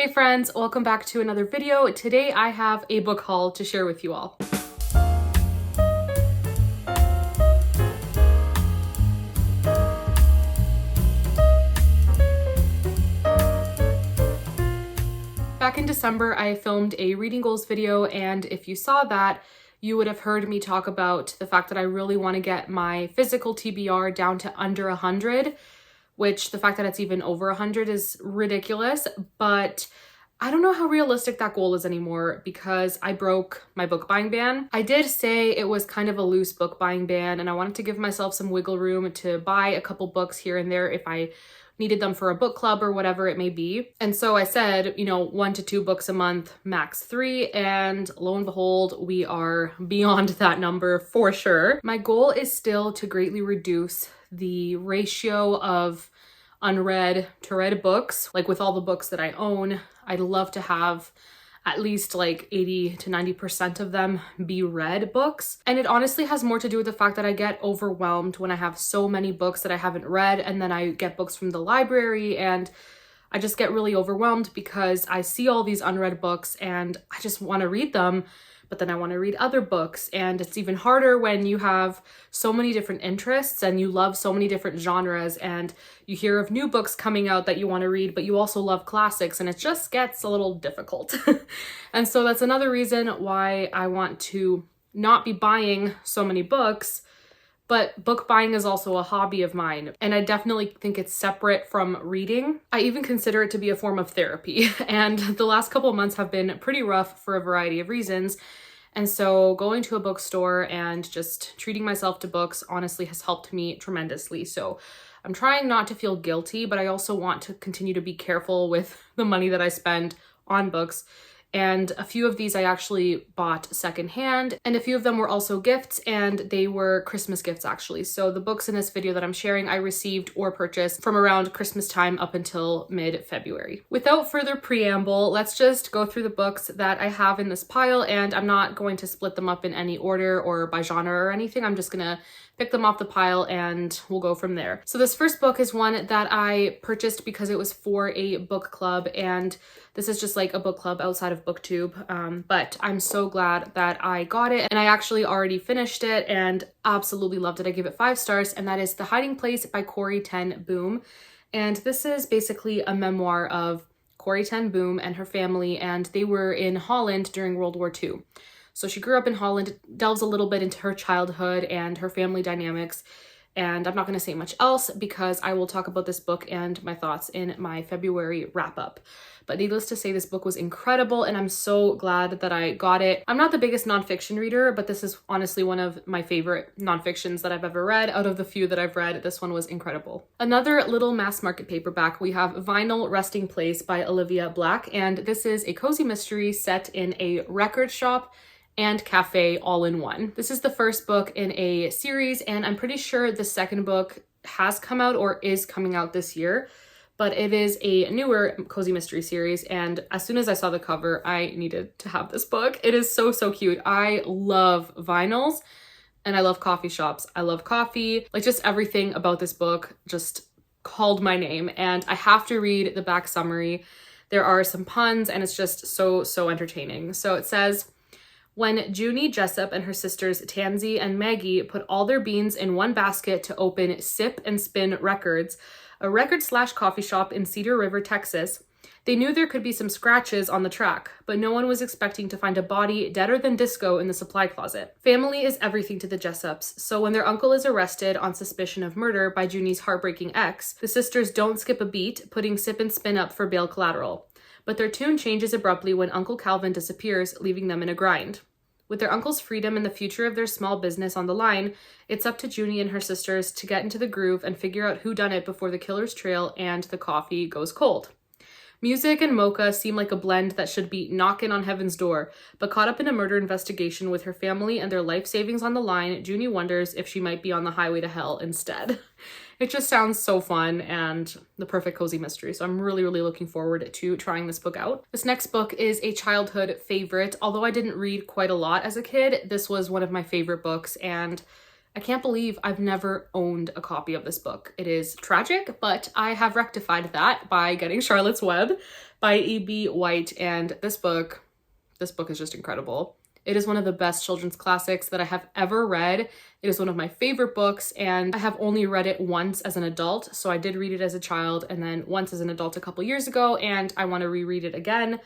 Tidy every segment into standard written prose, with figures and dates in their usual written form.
Hey friends, welcome back to another video. Today I have a book haul to share with you all. Back in December, I filmed a reading goals video, and if you saw that, you would have heard me talk about the fact that I really want to get my physical TBR down to under 100, which the fact that it's even over 100 is ridiculous, but I don't know how realistic that goal is anymore because I broke my book buying ban. I did say it was kind of a loose book buying ban, and I wanted to give myself some wiggle room to buy a couple books here and there if I needed them for a book club or whatever it may be. And so I said, 1 to 2 books a month, max 3, and lo and behold, we are beyond that number for sure. My goal is still to greatly reduce the ratio of unread to read books. Like with all the books that I own, I'd love to have at least like 80 to 90% of them be read books. And it honestly has more to do with the fact that I get overwhelmed when I have so many books that I haven't read, and then I get books from the library and I just get really overwhelmed because I see all these unread books and I just want to read them, but then I want to read other books. And it's even harder when you have so many different interests and you love so many different genres and you hear of new books coming out that you want to read, but you also love classics, and it just gets a little difficult. And so that's another reason why I want to not be buying so many books, but book buying is also a hobby of mine, and I definitely think it's separate from reading. I even consider it to be a form of therapy, and the last couple of months have been pretty rough for a variety of reasons. And so going to a bookstore and just treating myself to books honestly has helped me tremendously. So I'm trying not to feel guilty, but I also want to continue to be careful with the money that I spend on books. And a few of these I actually bought secondhand, and a few of them were also gifts, and they were Christmas gifts actually. So the books in this video that I'm sharing I received or purchased from around Christmas time up until mid-February. Without further preamble, let's just go through the books that I have in this pile, and I'm not going to split them up in any order or by genre or anything. I'm just gonna pick them off the pile and we'll go from there. So this first book is one that I purchased because it was for a book club, and this is just like a book club outside of BookTube, but I'm so glad that I got it, and I actually already finished it and absolutely loved it. I gave it 5 stars, and that is The Hiding Place by Corrie ten Boom. And this is basically a memoir of Corrie ten Boom and her family, and they were in Holland during World War II. So she grew up in Holland, delves a little bit into her childhood and her family dynamics, and I'm not going to say much else because I will talk about this book and my thoughts in my February wrap-up. But needless to say, this book was incredible, and I'm so glad that I got it. I'm not the biggest nonfiction reader, but this is honestly one of my favorite nonfictions that I've ever read. Out of the few that I've read, this one was incredible. Another little mass market paperback, we have Vinyl Resting Place by Olivia Black, and this is a cozy mystery set in a record shop and cafe all in one. This is the first book in a series, and I'm pretty sure the second book has come out or is coming out this year, but it is a newer cozy mystery series, and as soon as I saw the cover, I needed to have this book. It is so, so cute. I love vinyls and I love coffee shops. I love coffee. Like, just everything about this book just called my name, and I have to read the back summary. There are some puns, and it's just so, so entertaining. So it says, when Junie Jessup and her sisters Tansy and Maggie put all their beans in one basket to open Sip and Spin Records, a record/coffee shop in Cedar River, Texas, they knew there could be some scratches on the track, but no one was expecting to find a body deader than disco in the supply closet. Family is everything to the Jessups, so when their uncle is arrested on suspicion of murder by Junie's heartbreaking ex, the sisters don't skip a beat, putting Sip and Spin up for bail collateral. But their tune changes abruptly when Uncle Calvin disappears, leaving them in a grind. With their uncle's freedom and the future of their small business on the line, it's up to Junie and her sisters to get into the groove and figure out who done it before the killer's trail and the coffee goes cold. Music and mocha seem like a blend that should be knocking on heaven's door, but caught up in a murder investigation with her family and their life savings on the line, Junie wonders if she might be on the highway to hell instead. It just sounds so fun and the perfect cozy mystery, so I'm really, really looking forward to trying this book out. This next book is a childhood favorite. Although I didn't read quite a lot as a kid, this was one of my favorite books, and I can't believe I've never owned a copy of this book. It is tragic, but I have rectified that by getting Charlotte's Web by E.B. White, and this book is just incredible. It is one of the best children's classics that I have ever read. It is one of my favorite books, and I have only read it once as an adult. So I did read it as a child and then once as an adult a couple years ago, and I want to reread it again.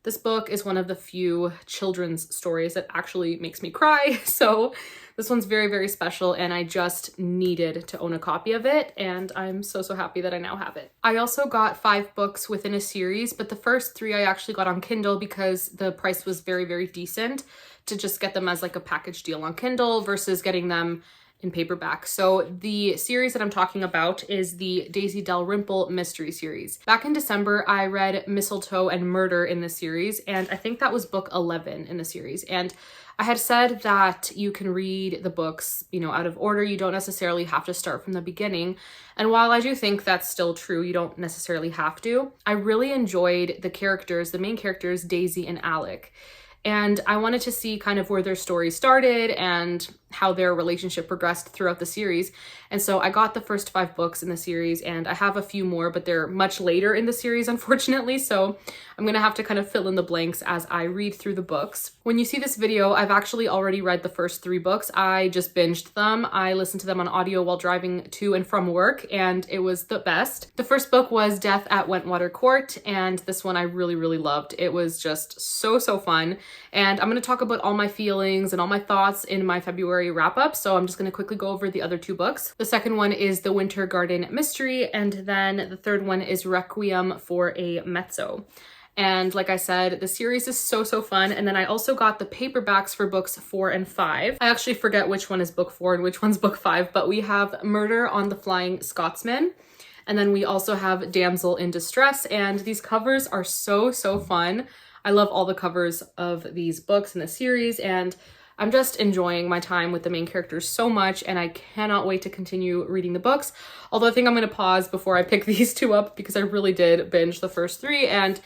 This book is one of the few children's stories that actually makes me cry. So this one's very, very special, and I just needed to own a copy of it, and I'm so happy that I now have it. I also got 5 books within a series, but the first 3 I actually got on Kindle because the price was very, very decent to just get them as like a package deal on Kindle versus getting them in paperback. So the series that I'm talking about is the Daisy Dalrymple mystery series. Back in December, I read Mistletoe and Murder in the series, and I think that was book 11 in the series. And I had said that you can read the books, out of order. You don't necessarily have to start from the beginning. And while I do think that's still true, you don't necessarily have to. I really enjoyed the main characters, Daisy and Alec. And I wanted to see kind of where their story started and how their relationship progressed throughout the series. And so I got the first 5 books in the series, and I have a few more, but they're much later in the series, unfortunately. So I'm gonna have to kind of fill in the blanks as I read through the books. When you see this video, I've actually already read the first 3 books. I just binged them. I listened to them on audio while driving to and from work, and it was the best. The first book was Death at Wentwater Court, and this one I really, really loved. It was just so fun. And I'm gonna talk about all my feelings and all my thoughts in my February wrap up. So I'm just going to quickly go over the other 2 books. The second one is The Winter Garden Mystery, and then the third one is Requiem for a Mezzo. And like I said, the series is so fun. And then I also got the paperbacks for books 4 and 5. I actually forget which one is book 4 and which one's book 5, but we have Murder on the Flying Scotsman. And then we also have Damsel in Distress, and these covers are so fun. I love all the covers of these books in the series, and I'm just enjoying my time with the main characters so much, and I cannot wait to continue reading the books. Although I think I'm going to pause before I pick these 2 up because I really did binge the first 3, and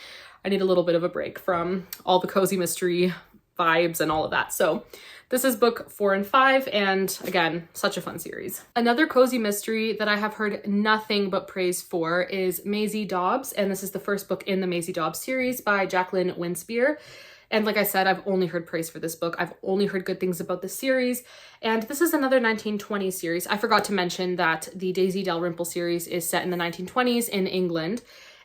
I need a little bit of a break from all the cozy mystery vibes and all of that. So this is book 4 and 5, and again, such a fun series. Another cozy mystery that I have heard nothing but praise for is Maisie Dobbs, and this is the first book in the Maisie Dobbs series by Jacqueline Winspear. And like I said, I've only heard praise for this book. I've only heard good things about the series. And this is another 1920s series. I forgot to mention that the Daisy Dalrymple series is set in the 1920s in England.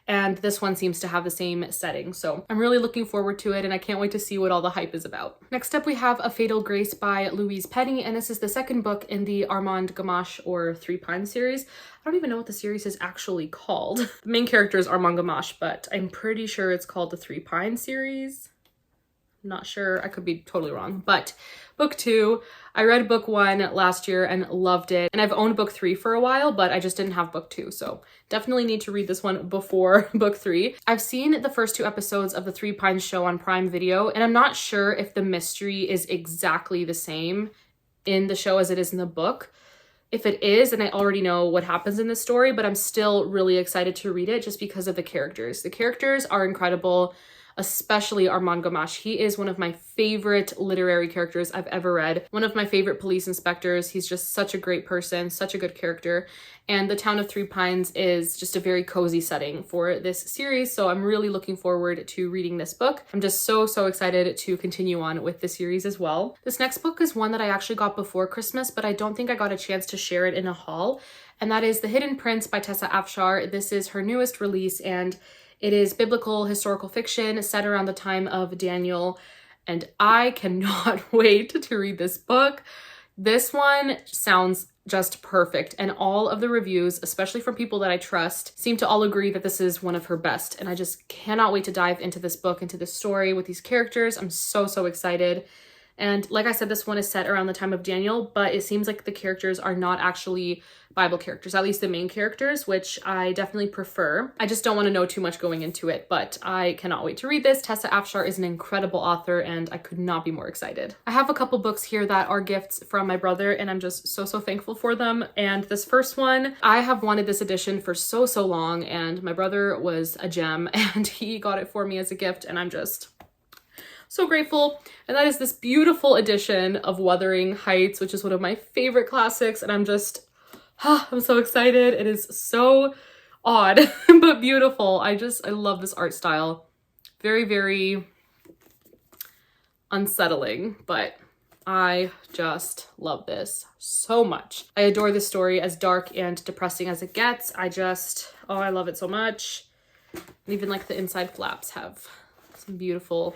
And this one seems to have the same setting. So I'm really looking forward to it, and I can't wait to see what all the hype is about. Next up, we have A Fatal Grace by Louise Penny. And this is the second book in the Armand Gamache or Three Pines series. I don't even know what the series is actually called. The main character is Armand Gamache, but I'm pretty sure it's called the Three Pines series. Not sure, I could be totally wrong, but book 2, I read book 1 last year and loved it, and I've owned book 3 for a while, but I just didn't have book 2, so definitely need to read this one before book 3. I've seen the first 2 episodes of the Three Pines show on Prime Video, and I'm not sure if the mystery is exactly the same in the show as it is in the book. If it is, and I already know what happens in the story, but I'm still really excited to read it just because of the characters. The characters are incredible, especially Armand Gamache. He is one of my favorite literary characters I've ever read. One of my favorite police inspectors. He's just such a great person, such a good character. And the town of Three Pines is just a very cozy setting for this series. So I'm really looking forward to reading this book. I'm just so excited to continue on with the series as well. This next book is one that I actually got before Christmas, but I don't think I got a chance to share it in a haul. And that is The Hidden Prince by Tessa Afshar. This is her newest release, and it is biblical historical fiction set around the time of Daniel, and I cannot wait to read this book. This one sounds just perfect, and all of the reviews, especially from people that I trust, seem to all agree that this is one of her best, and I just cannot wait to dive into this book, into this story with these characters. I'm so excited. And like I said, this one is set around the time of Daniel, but it seems like the characters are not actually Bible characters, at least the main characters, which I definitely prefer. I just don't want to know too much going into it, but I cannot wait to read this. Tessa Afshar is an incredible author, and I could not be more excited. I have a couple books here that are gifts from my brother, and I'm just so thankful for them. And this first one, I have wanted this edition for so long, and my brother was a gem, and he got it for me as a gift, and I'm just So grateful. And that is this beautiful edition of Wuthering Heights, which is one of my favorite classics. And I'm so excited. It is so odd, but beautiful. I love this art style. Very, very unsettling, but I just love this so much. I adore this story, as dark and depressing as it gets. I love it so much. And even like the inside flaps have some beautiful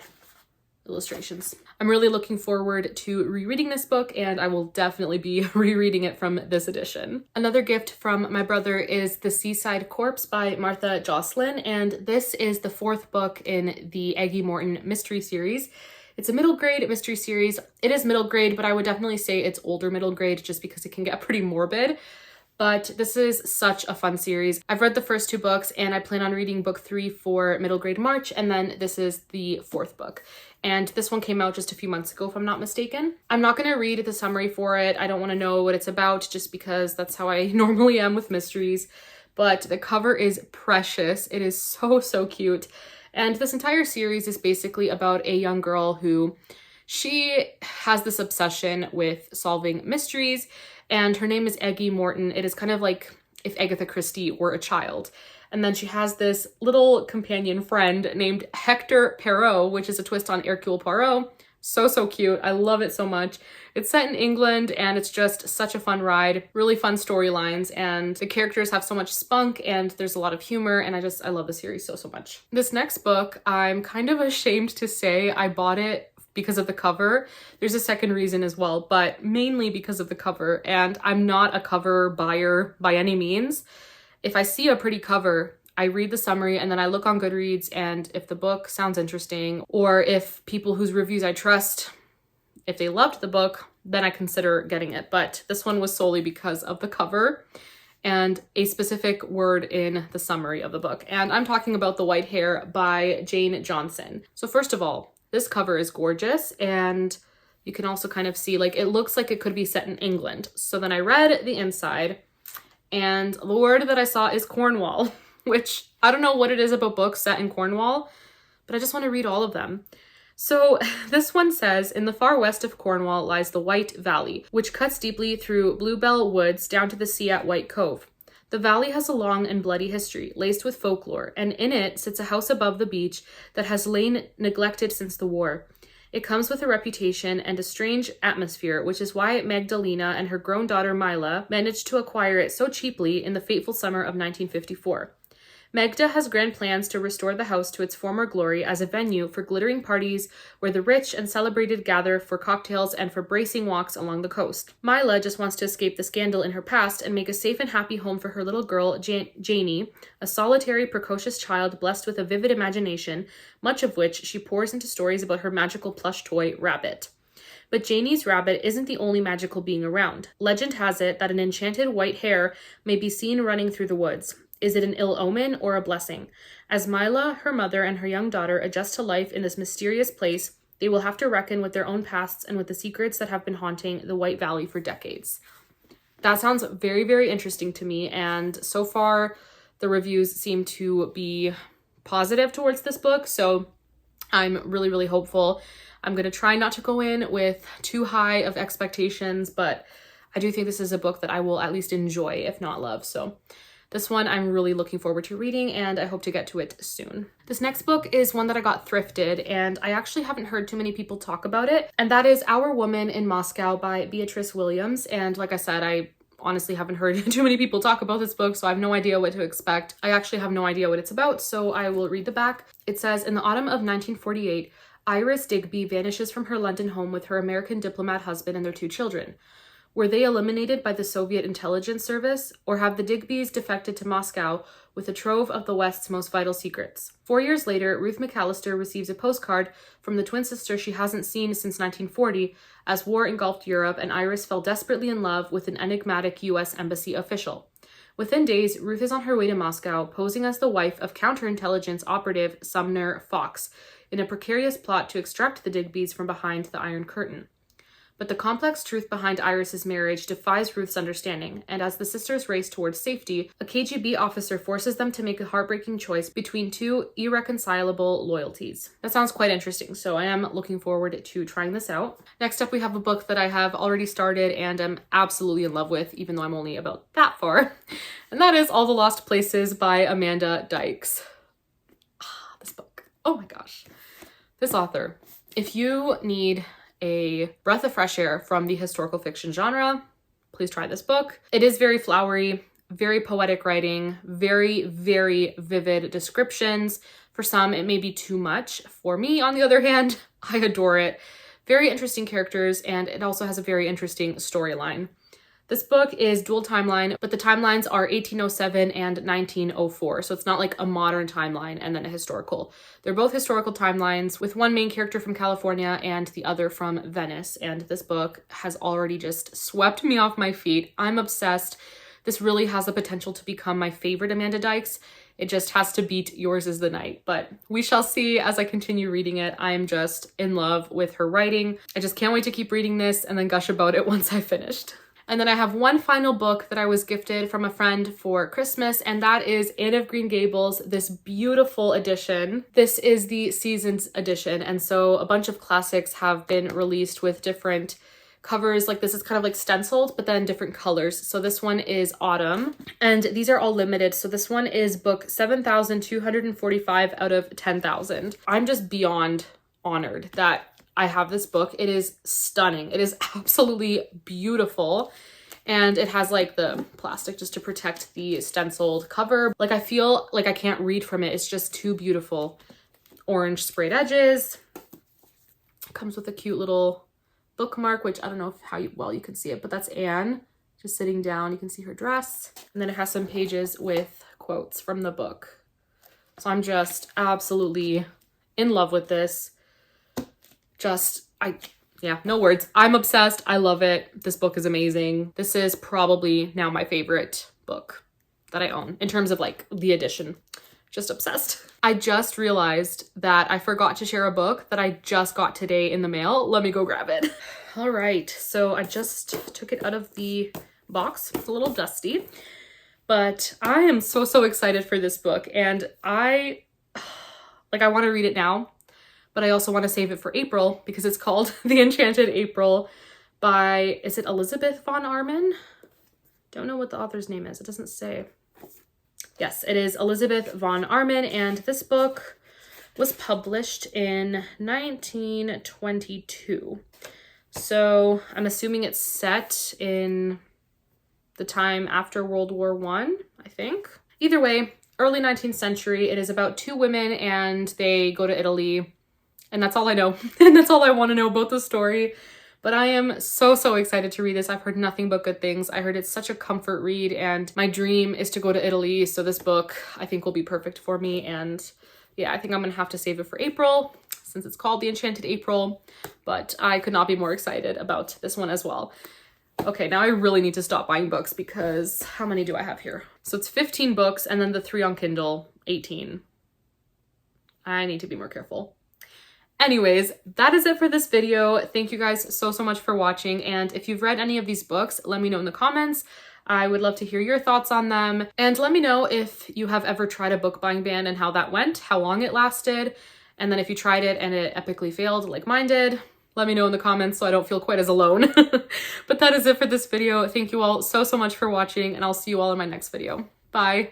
illustrations. I'm really looking forward to rereading this book, and I will definitely be rereading it from this edition. Another gift from my brother is The Seaside Corpse by Martha Jocelyn, and this is the 4th book in the Aggie Morton mystery series. It's a middle grade mystery series. It is middle grade, but I would definitely say it's older middle grade just because it can get pretty morbid. But this is such a fun series. I've read the first 2 books, and I plan on reading book 3 for middle grade March, and then this is the 4th book. And this one came out just a few months ago, if I'm not mistaken. I'm not going to read the summary for it. I don't want to know what it's about just because that's how I normally am with mysteries. But the cover is precious. It is so, so cute. And this entire series is basically about a young girl who she has this obsession with solving mysteries, and her name is Aggie Morton. It is kind of like if Agatha Christie were a child. And then she has this little companion friend named Hector Poirot, which is a twist on Hercule Poirot. So, so cute. I love it so much. It's set in England, and it's just such a fun ride. Really fun storylines, and the characters have so much spunk, and there's a lot of humor, and I love the series so, so much. This next book, I'm kind of ashamed to say I bought it because of the cover. There's a second reason as well, but mainly because of the cover, and I'm not a cover buyer by any means. If I see a pretty cover, I read the summary and then I look on Goodreads, and if the book sounds interesting, or if people whose reviews I trust, if they loved the book, then I consider getting it. But this one was solely because of the cover and a specific word in the summary of the book. And I'm talking about The White Hare by Jane Johnson. So first of all, this cover is gorgeous, and you can also kind of see, like, it looks like it could be set in England. So then I read the inside, and the word that I saw is Cornwall, which I don't know what it is about books set in Cornwall, but I just want to read all of them. So this one says, in the far west of Cornwall lies the White Valley, which cuts deeply through Bluebell Woods down to the sea at White Cove. The valley has a long and bloody history, laced with folklore, and in it sits a house above the beach that has lain neglected since the war. It comes with a reputation and a strange atmosphere, which is why Magdalena and her grown daughter Mila managed to acquire it so cheaply in the fateful summer of 1954. Magda has grand plans to restore the house to its former glory as a venue for glittering parties where the rich and celebrated gather for cocktails and for bracing walks along the coast. Mila just wants to escape the scandal in her past and make a safe and happy home for her little girl, Janie, a solitary, precocious child blessed with a vivid imagination, much of which she pours into stories about her magical plush toy, Rabbit. But Janie's rabbit isn't the only magical being around. Legend has it that an enchanted white hare may be seen running through the woods. Is it an ill omen or a blessing? As Mila, her mother, and her young daughter adjust to life in this mysterious place, they will have to reckon with their own pasts and with the secrets that have been haunting the White Valley for decades. That sounds very, very interesting to me, and so far the reviews seem to be positive towards this book, so I'm really, really hopeful. I'm going to try not to go in with too high of expectations, but I do think this is a book that I will at least enjoy, if not love, so this one I'm really looking forward to reading, and I hope to get to it soon. This next book is one that I got thrifted, and I actually haven't heard too many people talk about it, and that is Our Woman in Moscow by Beatrice Williams. And like I said, I honestly haven't heard too many people talk about this book, so I have no idea what to expect. I actually have no idea what it's about, so I will read the back. It says, in the autumn of 1948, Iris Digby vanishes from her London home with her American diplomat husband and their 2 children. Were they eliminated by the Soviet intelligence service, or have the Digbys defected to Moscow with a trove of the West's most vital secrets? 4 years later, Ruth McAllister receives a postcard from the twin sister she hasn't seen since 1940, as war engulfed Europe and Iris fell desperately in love with an enigmatic U.S. embassy official. Within days, Ruth is on her way to Moscow, posing as the wife of counterintelligence operative Sumner Fox, in a precarious plot to extract the Digbys from behind the Iron Curtain. But the complex truth behind Iris's marriage defies Ruth's understanding, and as the sisters race towards safety, a KGB officer forces them to make a heartbreaking choice between two irreconcilable loyalties. That sounds quite interesting, so I am looking forward to trying this out. Next up, we have a book that I have already started and am absolutely in love with, even though I'm only about that far, and that is All the Lost Places by Amanda Dykes. This book. Oh my gosh. This author. If you need a breath of fresh air from the historical fiction genre, please try this book. It is very flowery, very poetic writing, very, very vivid descriptions. For some, it may be too much. For me, on the other hand, I adore it. Very interesting characters, and it also has a very interesting storyline. This book is dual timeline, but the timelines are 1807 and 1904. So it's not like a modern timeline and then a historical. They're both historical timelines with one main character from California and the other from Venice. And this book has already just swept me off my feet. I'm obsessed. This really has the potential to become my favorite Amanda Dykes. It just has to beat Yours is the Night, but we shall see as I continue reading it. I am just in love with her writing. I just can't wait to keep reading this and then gush about it once I've finished. And then I have one final book that I was gifted from a friend for Christmas, and that is Anne of Green Gables, this beautiful edition. This is the Seasons edition, and so a bunch of classics have been released with different covers. Like this is kind of like stenciled, but then different colors. So this one is Autumn, and these are all limited. So this one is book 7,245 out of 10,000. I'm just beyond honored that I have this book. It is stunning. It is absolutely beautiful. And it has like the plastic just to protect the stenciled cover. Like I feel like I can't read from it. It's just too beautiful. Orange sprayed edges. Comes with a cute little bookmark, which I don't know if how well you can see it, but that's Anne just sitting down. You can see her dress. And then it has some pages with quotes from the book. So I'm just absolutely in love with this. Yeah, no words. I'm obsessed. I love it. This book is amazing. This is probably now my favorite book that I own in terms of like the edition. Just obsessed. I just realized that I forgot to share a book that I just got today in the mail. Let me go grab it. All right, so I just took it out of the box. It's a little dusty, but I am so excited for this book, and I want to read it now. But I also want to save it for April because it's called The Enchanted April by, is it Elizabeth von Arman? Don't know what the author's name is. It doesn't say. Yes, it is Elizabeth von Arman, and this book was published in 1922. So I'm assuming it's set in the time after World War I think. Either way, early 19th century. It is about two women and they go to Italy. And that's all I know. And that's all I want to know about the story. But I am so excited to read this. I've heard nothing but good things. I heard it's such a comfort read, and my dream is to go to Italy. So this book I think will be perfect for me. And yeah, I think I'm gonna have to save it for April since it's called The Enchanted April. But I could not be more excited about this one as well. Okay, now I really need to stop buying books because how many do I have here? So it's 15 books and then the 3 on Kindle, 18. I need to be more careful. Anyways, that is it for this video. Thank you guys so much for watching. And if you've read any of these books, let me know in the comments. I would love to hear your thoughts on them. And let me know if you have ever tried a book buying ban and how that went, how long it lasted. And then if you tried it and it epically failed like mine did, let me know in the comments so I don't feel quite as alone. But that is it for this video. Thank you all so much for watching, and I'll see you all in my next video. Bye.